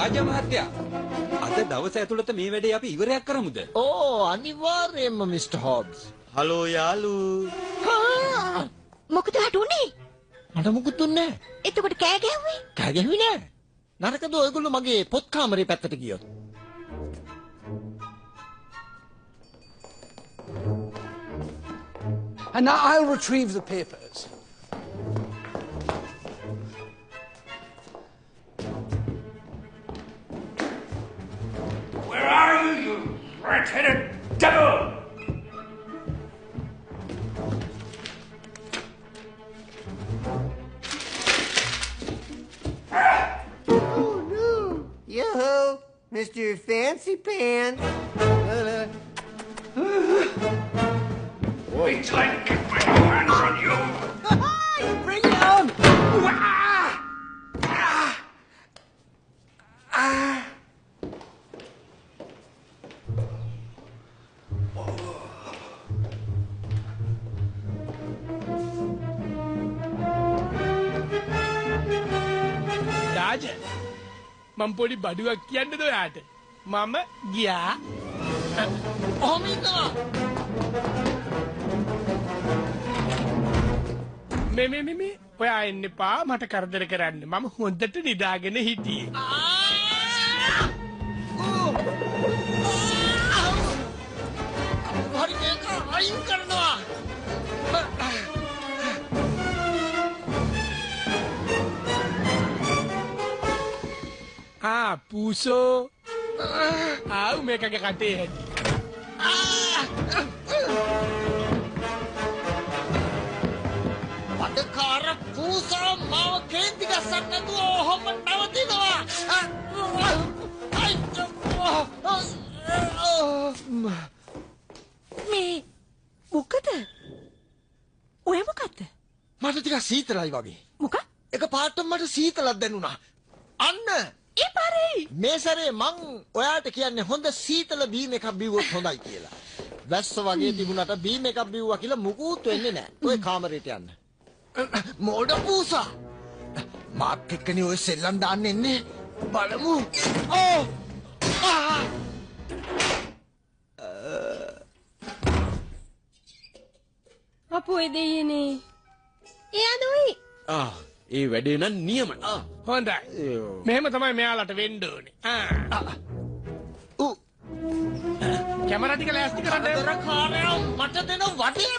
රාජා මහත්තයා අද දවස ඇතුළත මේ වැඩේ අපි ඉවරයක් කරමුද? ඕ අනිවාර්යයෙන්ම මිස්ටර් හොබ්ස්. හලෝ යාළු. මොකද හටුනේ? මට මුකුත් දුන්නේ නැහැ. එතකොට කෑ ගැහුවේ? කෑ ගැහුවේ නෑ. නරකද ඔයගොල්ලෝ මගේ පොත් කාමරේ පැත්තට ගියොත්? And now I'll retrieve the papers. Where are you, you rat-headed devil? Oh no! Yo-ho, Mr. Fancy Pants. Wait till I get my hands on you! Bring it on! රාජ මම පොඩි බඩුවක් කියන්නද ඔයාට? මම ගියා. ඔහොම ඉන්නවා. මේ ඔයා එන්න එපා මට කරදර කරන්න. මම හොඳට නිදාගෙන හිටියේ. හරි මේක අයින් කරනවා. පූසෝ. ආව් මේකගේ කටේ හැටි. පඩකාර පූසා මාව කේන්ති ගස්සන්න නැතුව ඔහොම නවතිනවා. මේ මොකද? ඔය මොකද්ද? මට ටිකක් සීතලයි වගේ. මොකක්? එක පාටම මට සීතලක් දැනුණා. අන්න ඒ පාරේ මේ සැරේ මං ඔයාට කියන්නේ හොඳ සීතල බීම් එකක් බිව්වොත් හොඳයි කියලා. වැස්ස වගේ තිබුණාට බීම් එකක් බිව්වා කියලා මුකුත් වෙන්නේ නැහැ. ඔය කාමරේට යන්න. මෝඩ පූසා. මාත් එක්කනේ ඔය සෙල්ලම් දාන්න එන්නේ. බලමු. අපෝ දෙයනේ. එයා නොයි. ඒ වැඩේ නම් නියමයි. හොඳයි. මෙහෙම තමයි මෙයාලට වෙන්න ඕනේ. කැමරා ටික ලෑස්ති කරන්න. කරකාරයෝ මට දෙන වටේ